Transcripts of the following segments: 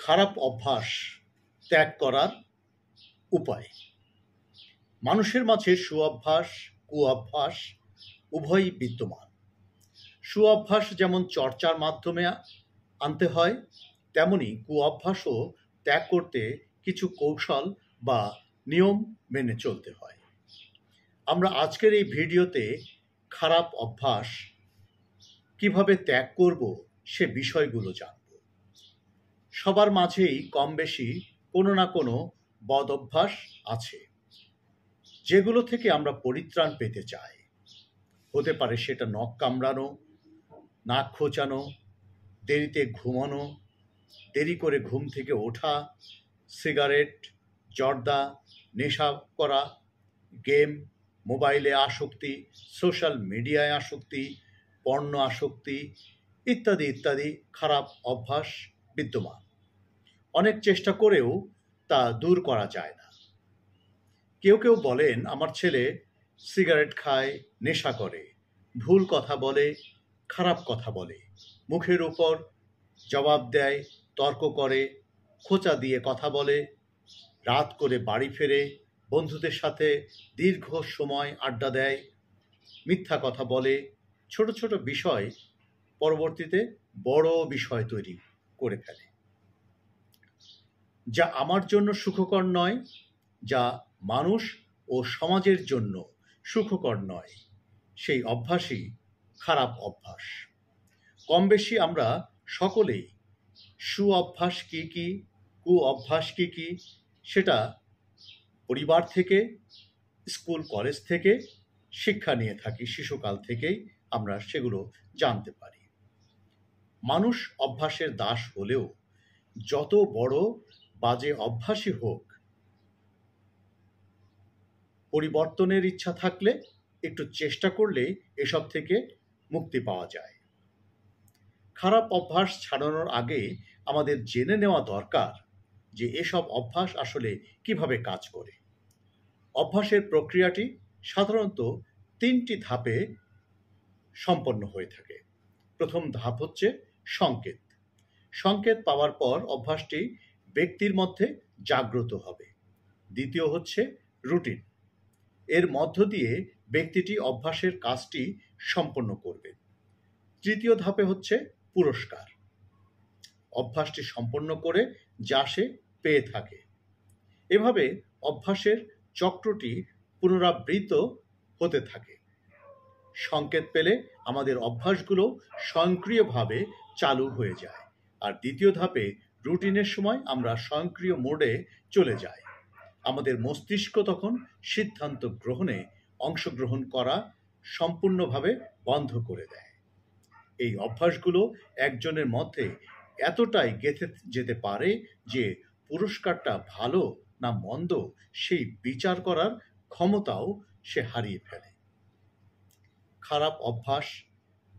খারাপ অভ্যাস ত্যাগ করার উপায়। মানুষের মাঝে সুঅভ্যাস, কুঅভ্যাস উভয়ই বিদ্যমান। সুঅভ্যাস যেমন চর্চার মাধ্যমে আনতে হয়, তেমনি কুঅভ্যাসও ত্যাগ করতে কিছু কৌশল বা নিয়ম মেনে চলতে হয়। আমরা আজকের এই ভিডিওতে খারাপ অভ্যাস কিভাবে ত্যাগ করব সে বিষয়গুলো জানব। সবার মাঝেই কম বেশি কোনো না কোনো বদ অভ্যাস আছে, যেগুলো থেকে আমরা পরিত্রাণ পেতে চাই। হতে পারে সেটা নখ কামড়ানো, নাক খোঁচানো, দেরিতে ঘুমানো, দেরি করে ঘুম থেকে ওঠা, সিগারেট, জর্দা, নেশা করা, গেম, মোবাইলে আসক্তি, সোশ্যাল মিডিয়ায় আসক্তি, পর্ণ আসক্তি ইত্যাদি ইত্যাদি খারাপ অভ্যাস বিদ্যমান। অনেক চেষ্টা করেও তা দূর করা যায় না। কেউ কেউ বলেন, আমার ছেলে সিগারেট খায়, নেশা করে, ভুল কথা বলে, খারাপ কথা বলে, মুখের উপর জবাব দেয়, তর্ক করে, খোঁচা দিয়ে কথা বলে, রাত করে বাড়ি ফেরে, বন্ধুদের সাথে দীর্ঘ সময় আড্ডা দেয়, মিথ্যা কথা বলে, ছোট ছোট বিষয় পরবর্তীতে বড় বিষয় তৈরি করে ফেলে, যা আমার জন্য সুখকর নয়, যা মানুষ ও সমাজের জন্য সুখকর নয়। সেই অভ্যাসই খারাপ অভ্যাস। কম বেশি আমরা সকলেই সুঅভ্যাস কী কী, কুঅভ্যাস কী কী সেটা পরিবার থেকে, স্কুল কলেজ থেকে শিক্ষা নিয়ে থাকি। শিশুকাল থেকেই আমরা সেগুলো জানতে পারি। মানুষ অভ্যাসের দাস হলেও যত বড় বাজে অভ্যাসই হোক, পরিবর্তনের ইচ্ছা থাকলে, একটু চেষ্টা করলে এসব থেকে মুক্তি পাওয়া যায়। খারাপ অভ্যাস ছাড়ানোর আগে আমাদের জেনে নেওয়া দরকার যে এসব অভ্যাস আসলে কিভাবে কাজ করে। অভ্যাসের প্রক্রিয়াটি সাধারণত 3টি ধাপে সম্পন্ন হয়ে থাকে। প্রথম ধাপ হচ্ছে সংকেত। সংকেত পাওয়ার পর অভ্যাসটি ব্যক্তির মধ্যে জাগ্রত হবে। দ্বিতীয় হচ্ছে রুটিন। এর মধ্য দিয়ে ব্যক্তিটি অভ্যাসের কাজটি সম্পন্ন করবে। তৃতীয় ধাপে হচ্ছে পুরস্কার। অভ্যাসটি সম্পন্ন করে যা সে পেয়ে থাকে। এভাবে অভ্যাসের চক্রটি পুনরাবৃত্ত হতে থাকে। সংকেত পেলে আমাদের অভ্যাসগুলো স্বয়ংক্রিয়ভাবে চালু হয়ে যায়। আর দ্বিতীয় ধাপে রুটিনের সময় আমরা স্বয়ংক্রিয় মোডে চলে যাই। আমাদের মস্তিষ্ক তখন সিদ্ধান্ত গ্রহণে অংশগ্রহণ করা সম্পূর্ণভাবে বন্ধ করে দেয়। এই অভ্যাসগুলো একজনের মধ্যে এতটাই গেঁথে যেতে পারে যে পুরস্কারটা ভালো না মন্দ সেই বিচার করার ক্ষমতাও সে হারিয়ে ফেলে। খারাপ অভ্যাস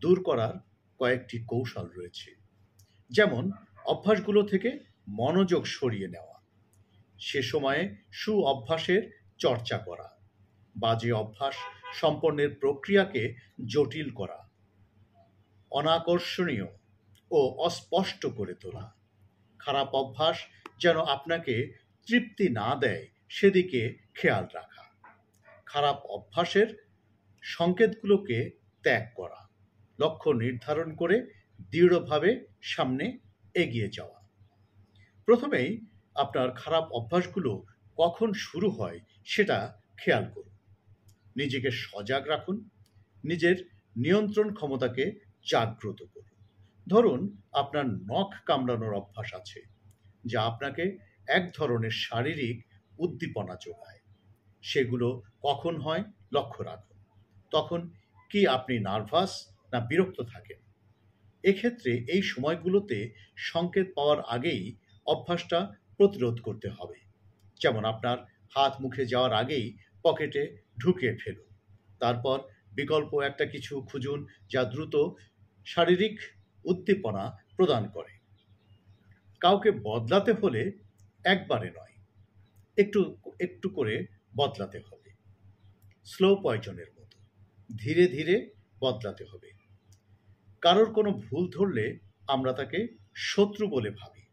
দূর করার কয়েকটি কৌশল রয়েছে, যেমন অভ্যাসগুলো থেকে মনোযোগ সরিয়ে নেওয়া, সে সময়ে সুঅভ্যাসের চর্চা করা, বাজে অভ্যাস সম্পন্নের প্রক্রিয়াকে জটিল করা, অনাকর্ষণীয় ও অস্পষ্ট করে তোলা, খারাপ অভ্যাস যেন আপনাকে তৃপ্তি না দেয় সেদিকে খেয়াল রাখা, খারাপ অভ্যাসের সংকেতগুলোকে ত্যাগ করা, লক্ষ্য নির্ধারণ করে দৃঢ়ভাবে সামনে এগিয়ে যাওয়া। প্রথমেই আপনার খারাপ অভ্যাসগুলো কখন শুরু হয় সেটা খেয়াল করুন। নিজেকে সজাগ রাখুন, নিজের নিয়ন্ত্রণ ক্ষমতাকে জাগ্রত করুন। ধরুন আপনার নখ কামড়ানোর অভ্যাস আছে, যা আপনাকে এক ধরনের শারীরিক উদ্দীপনা যোগায়। সেগুলো কখন হয় লক্ষ্য রাখুন। তখন কি আপনি নার্ভাস না বিরক্ত থাকেন? এক্ষেত্রে এই সময়গুলোতে সংকেত পাওয়ার আগেই অভ্যাসটা প্রতিরোধ করতে হবে। যেমন আপনার হাত মুখে যাওয়ার আগেই পকেটে ঢুকিয়ে ফেলুন। তারপর বিকল্প একটা কিছু খুঁজুন যা দ্রুত শারীরিক উদ্দীপনা প্রদান করে। কাউকে বদলাতে হলে একবারে নয়, একটু একটু করে বদলাতে হবে। স্লো পয়জনের মতো ধীরে ধীরে বদলাতে হবে। কারোর কোনো ভুল ধরলে আমরা তাকে শত্রু বলে ভাবি।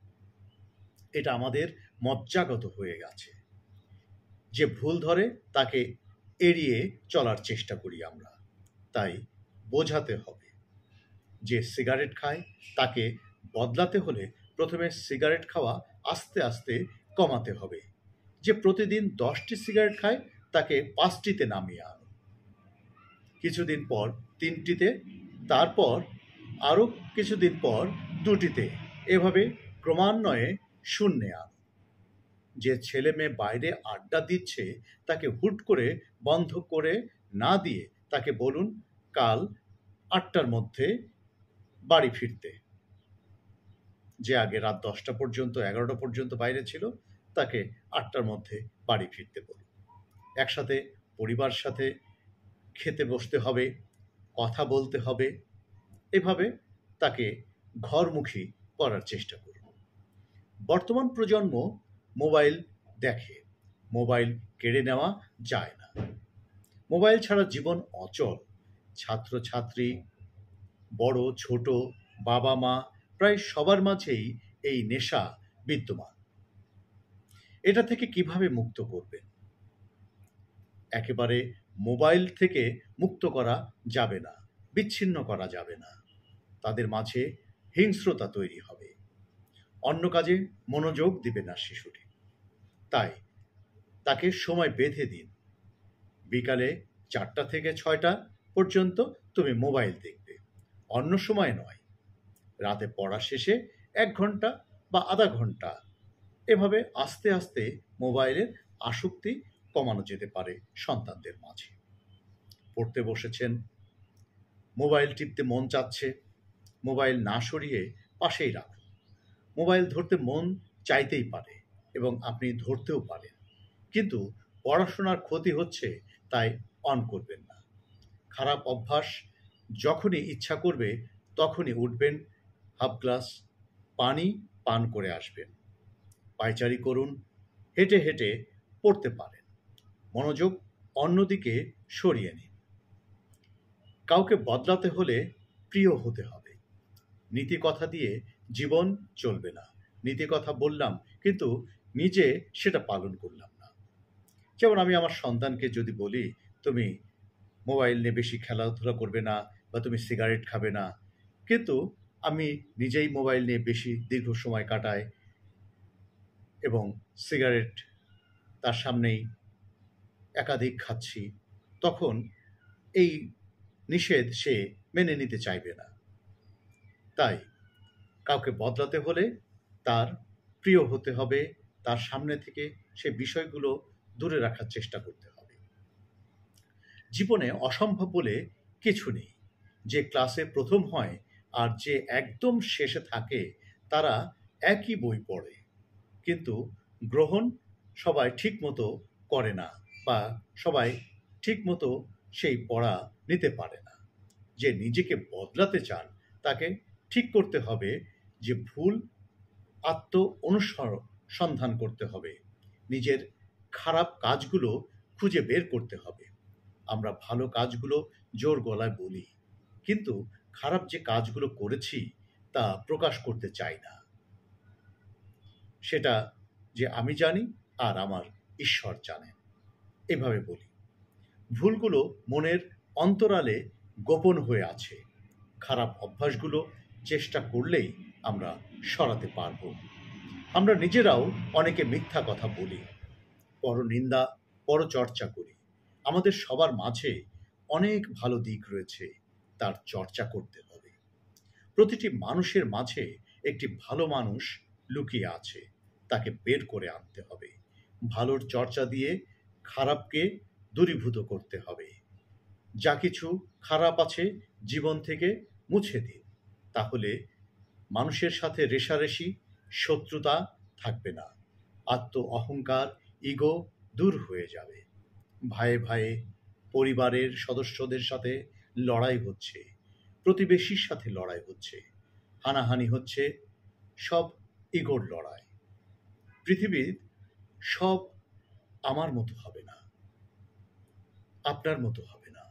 এটা আমাদের মজ্জাগত হয়ে গেছে। যে ভুল ধরে তাকে এড়িয়ে চলার চেষ্টা করি আমরা। তাই বোঝাতে হবে। যে সিগারেট খায় তাকে বদলাতে হলে প্রথমে সিগারেট খাওয়া আস্তে আস্তে কমাতে হবে। যে প্রতিদিন 10টি সিগারেট খায় তাকে 5টিতে নামিয়ে আনো, কিছুদিন পর 3টিতে, তারপর আরও কিছুদিন পর 2টিতে, এভাবে ক্রমান্বয়ে শূন্যে আনো। যে ছেলে মেয়ে বাইরে আড্ডা দিচ্ছে তাকে হুট করে বন্ধ করে না দিয়ে তাকে বলুন কাল 8টার মধ্যে বাড়ি ফিরতে। যে আগে রাত 10টা পর্যন্ত 11টা পর্যন্ত বাইরে ছিল তাকে 8টার মধ্যে বাড়ি ফিরতে বলুন। একসাথে পরিবার সাথে খেতে বসতে হবে, কথা বলতে হবে। এভাবে তাকে ঘরমুখী করার চেষ্টা করুন। বর্তমান প্রজন্ম মোবাইল দেখে, মোবাইল কেড়ে নেওয়া যায় না। মোবাইল ছাড়া জীবন অচল। ছাত্রছাত্রী, বড় ছোট, বাবা মা প্রায় সবার মাঝেই এই নেশা বিদ্যমান। এটা থেকে কিভাবে মুক্ত করবেন? একেবারে মোবাইল থেকে মুক্ত করা যাবে না, বিচ্ছিন্ন করা যাবে না। তাদের মাঝে হিংস্রতা তৈরি হবে, অন্য কাজে মনোযোগ দিবে না শিশুটি। তাই তাকে সময় বেঁধে দিন। বিকালে 4টা থেকে 6টা পর্যন্ত তুমি মোবাইল দেখবে, অন্য সময় নয়। রাতে পড়া শেষে 1 ঘন্টা বা আধা ঘন্টা। এভাবে আস্তে আস্তে মোবাইলের আসক্তি কমানো যেতে পারে সন্তানদের মাঝে। পড়তে বসেছেন, মোবাইল টিপতে মন চাচ্ছে, মোবাইল না সরিয়ে পাশেই রাখুন। মোবাইল ধরতে মন চাইতেই পারে এবং আপনি ধরতেও পারেন, কিন্তু পড়াশোনার ক্ষতি হচ্ছে তাই অন করবেন না। খারাপ অভ্যাস, যখনই ইচ্ছা করবে তখনই উঠবেন, হাফ গ্লাস পানি পান করে আসবেন। পায়চারি করুন, হেঁটে হেঁটে পড়তে পারেন। মনোযোগ অন্যদিকে সরিয়ে নিন। কাউকে বদলাতে হলে প্রিয় হতে হবে। নীতি কথা দিয়ে জীবন চলবে না। নীতি কথা বললাম কিন্তু নিজে সেটা পালন করলাম না। যেমন আমি আমার সন্তানকে যদি বলি তুমি মোবাইল নিয়ে বেশি খেলাধুলা করবে না বা তুমি সিগারেট খাবে না, কিন্তু আমি নিজেই মোবাইল নিয়ে বেশি দীর্ঘ সময় কাটাই এবং সিগারেট তার সামনেই একাধিক খাচ্ছি, তখন এই নিষেধ সে মেনে নিতে চাইবে না। তাই কাউকে বদলাতে হলে তার প্রিয় হতে হবে, তার সামনে থেকে সে বিষয়গুলো দূরে রাখার চেষ্টা করতে হবে। জীবনে অসম্ভব বলে কিছু নেই। যে ক্লাসে প্রথম হয় আর যে একদম শেষে থাকে তারা একই বই পড়ে, কিন্তু গ্রহণ সবাই ঠিক মতো করে না বা সবাই ঠিক মতো সেই পড়া নিতে পারে না। যে নিজেকে বদলাতে চান তাকে ঠিক করতে হবে যে ভুল সন্ধান করতে হবে, নিজের খারাপ কাজগুলো খুঁজে বের করতে হবে। আমরা ভালো কাজগুলো জোর গলায় বলি, কিন্তু খারাপ যে কাজগুলো করেছি তা প্রকাশ করতে চাই না। সেটা যে আমি জানি আর আমার ঈশ্বর জানেন, এভাবে বলি। ভুলগুলো মনের অন্তরালে গোপন হয়ে আছে। খারাপ অভ্যাসগুলো চেষ্টা করলেই আমরা সরাতে পারব। আমরা নিজেরাও অনেকে মিথ্যা কথা বলি, পরনিন্দা, পরচর্চা করি। আমাদের সবার মাঝে অনেক ভালো দিক রয়েছে, তার চর্চা করতে হবে। প্রতিটি মানুষের মাঝে একটি ভালো মানুষ লুকিয়ে আছে, তাকে বের করে আনতে হবে। ভালোর চর্চা দিয়ে খারাপকে দূরীভূত করতে হবে। যা কিছু খারাপ আছে জীবন থেকে মুছে দিন, তাহলে মানুষের সাথে রেষারেষি, শত্রুতা থাকবে না। আত্ম অহংকার, ইগো দূর হয়ে যাবে। ভাইয়ে ভাইয়ে পরিবারের সদস্যদের সাথে লড়াই হচ্ছে, প্রতিবেশীর সাথে লড়াই হচ্ছে, হানাহানি হচ্ছে, সব ইগোর লড়াই। পৃথিবীর সব আমার মতো হবে না, আপনার মতো হবে না।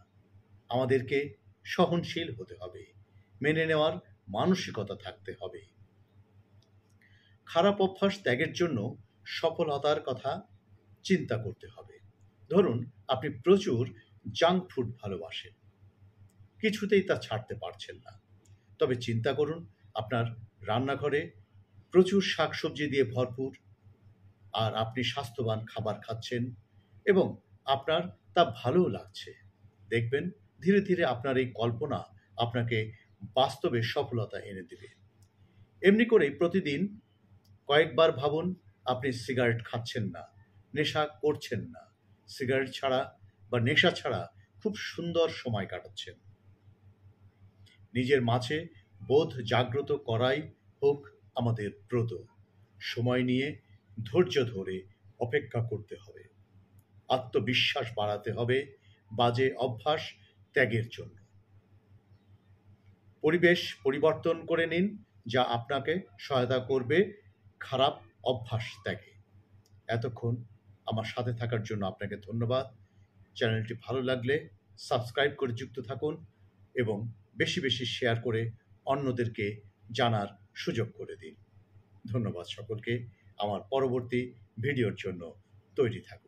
আমাদেরকে সহনশীল হতে হবে, মেনে নেওয়ার মানসিকতা থাকতে হবে। খারাপ অভ্যাস ত্যাগের জন্য সফলতার কথা চিন্তা করতে হবে। ধরুন, আপনি প্রচুর জাঙ্ক ফুড ভালোবাসেন, কিছুতেই তা ছাড়তে পারছেন না। তবে চিন্তা করুন, আপনার রান্নাঘরে প্রচুর শাকসবজি দিয়ে ভরপুর, আর আপনি স্বাস্থ্যবান খাবার খাচ্ছেন এবং আপনার তা ভালোও লাগছে। দেখবেন ধীরে ধীরে আপনার এই কল্পনা আপনাকে বাস্তবে সফলতা এনে দেবে। এমনি করেই প্রতিদিন কয়েকবার ভাবুন, আপনি সিগারেট খাচ্ছেন না, নেশা করছেন না, সিগারেট ছাড়া বা নেশা ছাড়া খুব সুন্দর সময় কাটাচ্ছেন। নিজের মাঝে বোধ জাগ্রত করাই হোক আমাদের ব্রত। সময় নিয়ে ধৈর্য ধরে অপেক্ষা করতে হবে। আত্মবিশ্বাস বাড়াতে হবে বাজে অভ্যাস ত্যাগের জন্য। পরিবেশ পরিবর্তন করে নিন, যা আপনাকে সহায়তা করবে খারাপ অভ্যাস ত্যাগে। এতক্ষণ আমার সাথে থাকার জন্য আপনাকে ধন্যবাদ। চ্যানেলটি ভালো লাগলে সাবস্ক্রাইব করে যুক্ত থাকুন এবং বেশি বেশি শেয়ার করে অন্যদেরকে জানার সুযোগ করে দিন। ধন্যবাদ সকলকে। আমার পরবর্তী ভিডিওর জন্য তৈরি থাকুন।